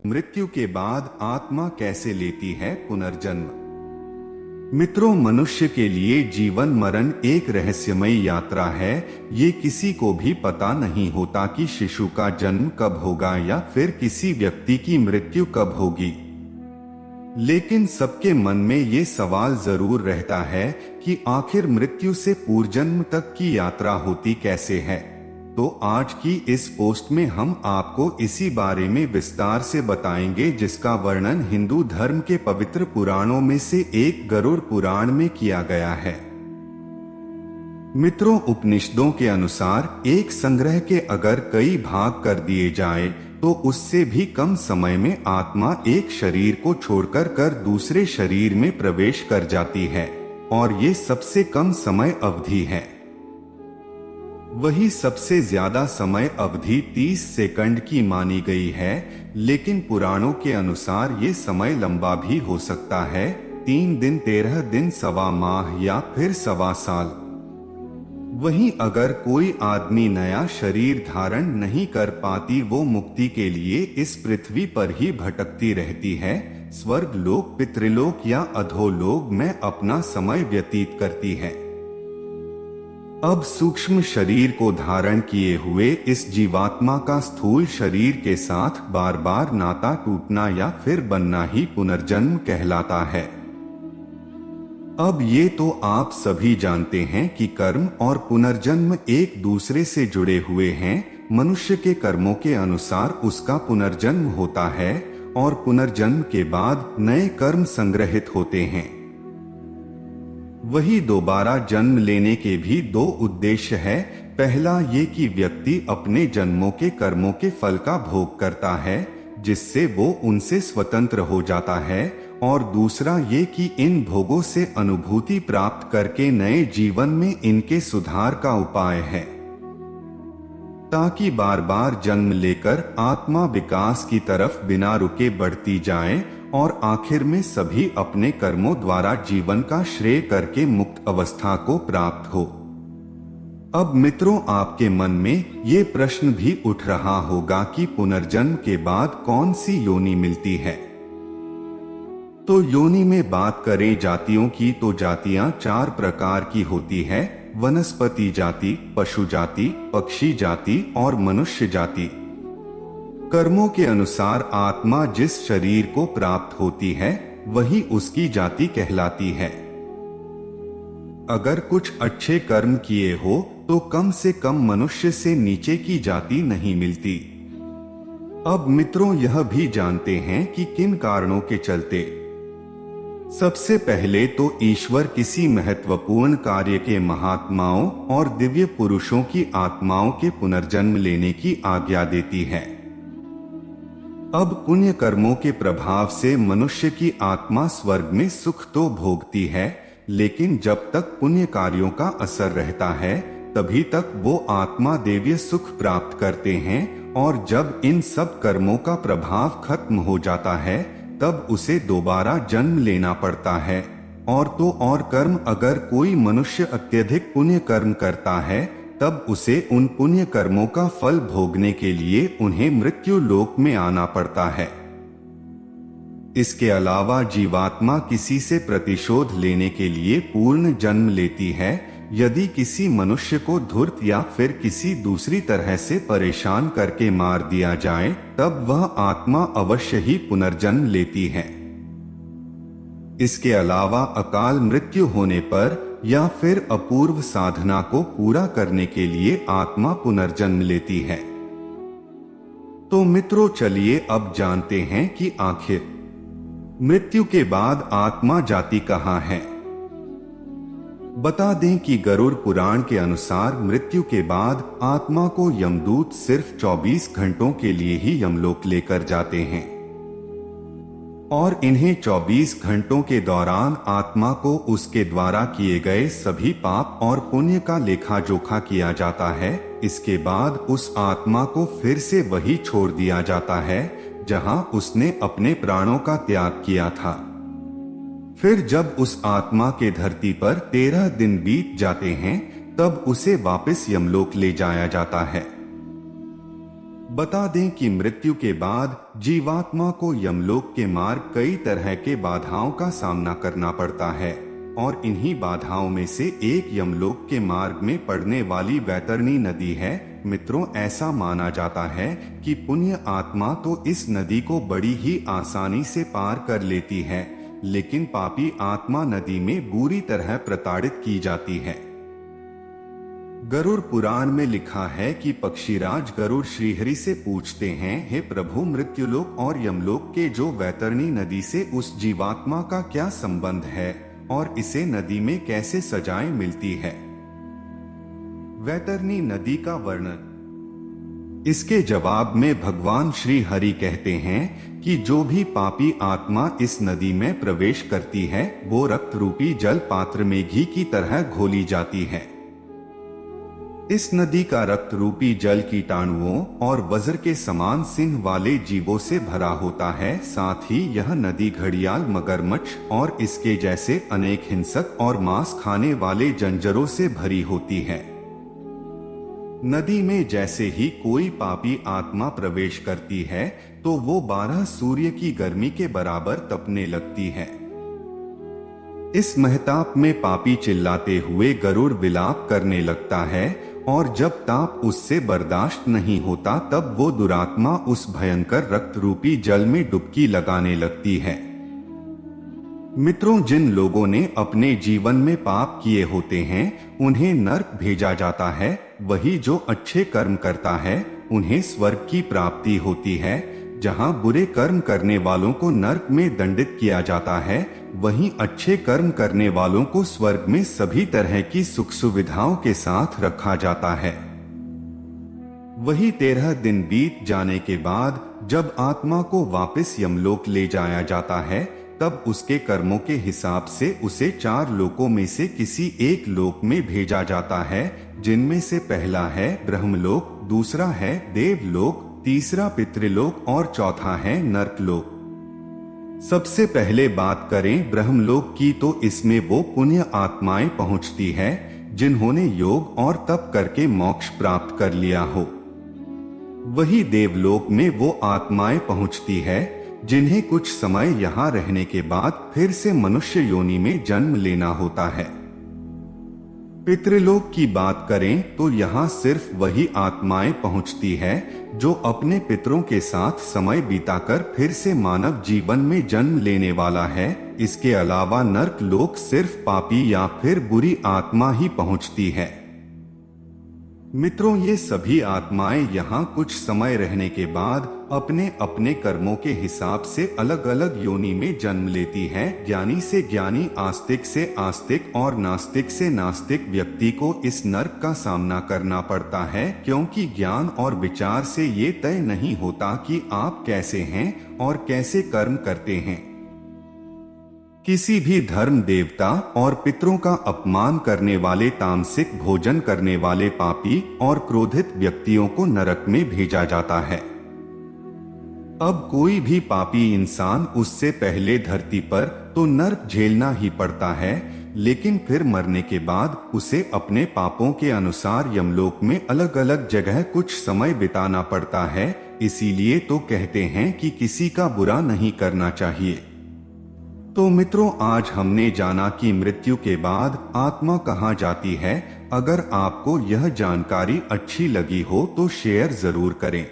मृत्यु के बाद आत्मा कैसे लेती है पुनर्जन्म। मित्रों, मनुष्य के लिए जीवन मरण एक रहस्यमयी यात्रा है। ये किसी को भी पता नहीं होता कि शिशु का जन्म कब होगा या फिर किसी व्यक्ति की मृत्यु कब होगी। लेकिन सबके मन में ये सवाल जरूर रहता है कि आखिर मृत्यु से पूर्वजन्म तक की यात्रा होती कैसे है। तो आज की इस पोस्ट में हम आपको इसी बारे में विस्तार से बताएंगे, जिसका वर्णन हिंदू धर्म के पवित्र पुराणों में से एक गरुड़ पुराण में किया गया है। मित्रों, उपनिषदों के अनुसार एक संग्रह के अगर कई भाग कर दिए जाए तो उससे भी कम समय में आत्मा एक शरीर को छोड़कर दूसरे शरीर में प्रवेश कर जाती है, और ये सबसे कम समय अवधि है। वही सबसे ज्यादा समय अवधि 30 सेकंड की मानी गई है, लेकिन पुराणों के अनुसार ये समय लंबा भी हो सकता है, 3 दिन, 13 दिन, सवा माह या फिर सवा साल। वहीं अगर कोई आदमी नया शरीर धारण नहीं कर पाती, वो मुक्ति के लिए इस पृथ्वी पर ही भटकती रहती है, स्वर्ग लोक, पितृलोक या अधोलोक में अपना समय व्यतीत करती है। अब सूक्ष्म शरीर को धारण किए हुए इस जीवात्मा का स्थूल शरीर के साथ बार बार नाता टूटना या फिर बनना ही पुनर्जन्म कहलाता है। अब ये तो आप सभी जानते हैं कि कर्म और पुनर्जन्म एक दूसरे से जुड़े हुए हैं। मनुष्य के कर्मों के अनुसार उसका पुनर्जन्म होता है और पुनर्जन्म के बाद नए कर्म संग्रहित होते हैं। वही दोबारा जन्म लेने के भी 2 उद्देश्य है। पहला ये कि व्यक्ति अपने जन्मों के कर्मों के फल का भोग करता है, जिससे वो उनसे स्वतंत्र हो जाता है, और दूसरा ये कि इन भोगों से अनुभूति प्राप्त करके नए जीवन में इनके सुधार का उपाय है, ताकि बार बार जन्म लेकर आत्मा विकास की तरफ बिना रुके बढ़ती जाए और आखिर में सभी अपने कर्मों द्वारा जीवन का श्रेय करके मुक्त अवस्था को प्राप्त हो। अब मित्रों, आपके मन में ये प्रश्न भी उठ रहा होगा कि पुनर्जन्म के बाद कौन सी योनि मिलती है। तो योनि में बात करें जातियों की, तो जातियां 4 प्रकार की होती है: वनस्पति जाति, पशु जाति, पक्षी जाति और मनुष्य जाति। कर्मों के अनुसार आत्मा जिस शरीर को प्राप्त होती है वही उसकी जाति कहलाती है। अगर कुछ अच्छे कर्म किए हो तो कम से कम मनुष्य से नीचे की जाति नहीं मिलती। अब मित्रों, यह भी जानते हैं कि किन कारणों के चलते। सबसे पहले तो ईश्वर किसी महत्वपूर्ण कार्य के महात्माओं और दिव्य पुरुषों की आत्माओं के पुनर्जन्म लेने की आज्ञा देती है। अब पुण्य कर्मों के प्रभाव से मनुष्य की आत्मा स्वर्ग में सुख तो भोगती है, लेकिन जब तक पुण्य कार्यों का असर रहता है तभी तक वो आत्मा देवीय सुख प्राप्त करते हैं, और जब इन सब कर्मों का प्रभाव खत्म हो जाता है तब उसे दोबारा जन्म लेना पड़ता है। और तो और कर्म, अगर कोई मनुष्य अत्यधिक पुण्य कर्म करता है तब उसे उन पुण्य कर्मों का फल भोगने के लिए उन्हें मृत्यु लोक में आना पड़ता है। इसके अलावा जीवात्मा किसी से प्रतिशोध लेने के लिए पूर्ण जन्म लेती है। यदि किसी मनुष्य को धूर्त या फिर किसी दूसरी तरह से परेशान करके मार दिया जाए तब वह आत्मा अवश्य ही पुनर्जन्म लेती है। इसके अलावा अकाल मृत्यु होने पर या फिर अपूर्व साधना को पूरा करने के लिए आत्मा पुनर्जन्म लेती है। तो मित्रों, चलिए अब जानते हैं कि आखिर मृत्यु के बाद आत्मा जाती कहाँ है। बता दें कि गरुड़ पुराण के अनुसार मृत्यु के बाद आत्मा को यमदूत सिर्फ 24 घंटों के लिए ही यमलोक लेकर जाते हैं, और इन्हें 24 घंटों के दौरान आत्मा को उसके द्वारा किए गए सभी पाप और पुण्य का लेखा जोखा किया जाता है। इसके बाद उस आत्मा को फिर से वही छोड़ दिया जाता है जहां उसने अपने प्राणों का त्याग किया था। फिर जब उस आत्मा के धरती पर 13 दिन बीत जाते हैं तब उसे वापस यमलोक ले जाया जाता है। बता दें कि मृत्यु के बाद जीवात्मा को यमलोक के मार्ग कई तरह के बाधाओं का सामना करना पड़ता है और इन्हीं बाधाओं में से एक यमलोक के मार्ग में पड़ने वाली वैतरणी नदी है। मित्रों, ऐसा माना जाता है कि पुण्य आत्मा तो इस नदी को बड़ी ही आसानी से पार कर लेती है, लेकिन पापी आत्मा नदी में बुरी तरह प्रताड़ित की जाती है। गरुड़ पुराण में लिखा है कि पक्षीराज गरुड़ श्रीहरि से पूछते हैं, हे प्रभु, मृत्युलोक और यमलोक के जो वैतरणी नदी से उस जीवात्मा का क्या संबंध है और इसे नदी में कैसे सजाएं मिलती है। वैतरणी नदी का वर्णन। इसके जवाब में भगवान श्री हरि कहते हैं कि जो भी पापी आत्मा इस नदी में प्रवेश करती है वो रक्त रूपी जल पात्र में घी की तरह घोली जाती है। इस नदी का रक्त रूपी जल कीटाणुओं और वज्र के समान सिंह वाले जीवों से भरा होता है। साथ ही यह नदी घड़ियाल, मगरमच्छ और इसके जैसे अनेक हिंसक और मांस खाने वाले जंजरों से भरी होती है। नदी में जैसे ही कोई पापी आत्मा प्रवेश करती है तो वो 12 सूर्य की गर्मी के बराबर तपने लगती है। इस महताप में पापी चिल्लाते हुए गरुड़ विलाप करने लगता है और जब ताप उससे बर्दाश्त नहीं होता तब वो दुरात्मा उस भयंकर रक्त रूपी जल में डुबकी लगाने लगती है। मित्रों, जिन लोगों ने अपने जीवन में पाप किए होते हैं उन्हें नर्क भेजा जाता है। वही जो अच्छे कर्म करता है उन्हें स्वर्ग की प्राप्ति होती है। जहां बुरे कर्म करने वालों को नर्क में दंडित किया जाता है, वहीं अच्छे कर्म करने वालों को स्वर्ग में सभी तरह की सुख सुविधाओं के साथ रखा जाता है। वही 13 दिन बीत जाने के बाद जब आत्मा को वापस यमलोक ले जाया जाता है तब उसके कर्मों के हिसाब से उसे 4 लोकों में से किसी एक लोक में भेजा जाता है, जिनमें से पहला है ब्रह्मलोक, दूसरा है देवलोक, तीसरा पितृलोक और चौथा है नरकलोक। सबसे पहले बात करें ब्रह्मलोक की तो इसमें वो पुण्य आत्माएं पहुंचती है जिन्होंने योग और तप करके मोक्ष प्राप्त कर लिया हो। वही देवलोक में वो आत्माएं पहुंचती है जिन्हें कुछ समय यहाँ रहने के बाद फिर से मनुष्य योनि में जन्म लेना होता है। पितृलोक की बात करें तो यहाँ सिर्फ वही आत्माएं पहुँचती है जो अपने पितरों के साथ समय बिताकर फिर से मानव जीवन में जन्म लेने वाला है। इसके अलावा नर्क लोक सिर्फ पापी या फिर बुरी आत्मा ही पहुँचती है। मित्रों, ये सभी आत्माएं यहाँ कुछ समय रहने के बाद अपने अपने कर्मों के हिसाब से अलग अलग योनि में जन्म लेती हैं। ज्ञानी से ज्ञानी, आस्तिक से आस्तिक और नास्तिक से नास्तिक व्यक्ति को इस नर्क का सामना करना पड़ता है, क्योंकि ज्ञान और विचार से ये तय नहीं होता कि आप कैसे हैं और कैसे कर्म करते हैं। किसी भी धर्म, देवता और पितरों का अपमान करने वाले, तामसिक भोजन करने वाले पापी और क्रोधित व्यक्तियों को नरक में भेजा जाता है। अब कोई भी पापी इंसान उससे पहले धरती पर तो नर्क झेलना ही पड़ता है, लेकिन फिर मरने के बाद उसे अपने पापों के अनुसार यमलोक में अलग अलग जगह कुछ समय बिताना पड़ता है। इसीलिए तो कहते हैं कि किसी का बुरा नहीं करना चाहिए। तो मित्रों, आज हमने जाना कि मृत्यु के बाद आत्मा कहाँ जाती है। अगर आपको यह जानकारी अच्छी लगी हो तो शेयर जरूर करें।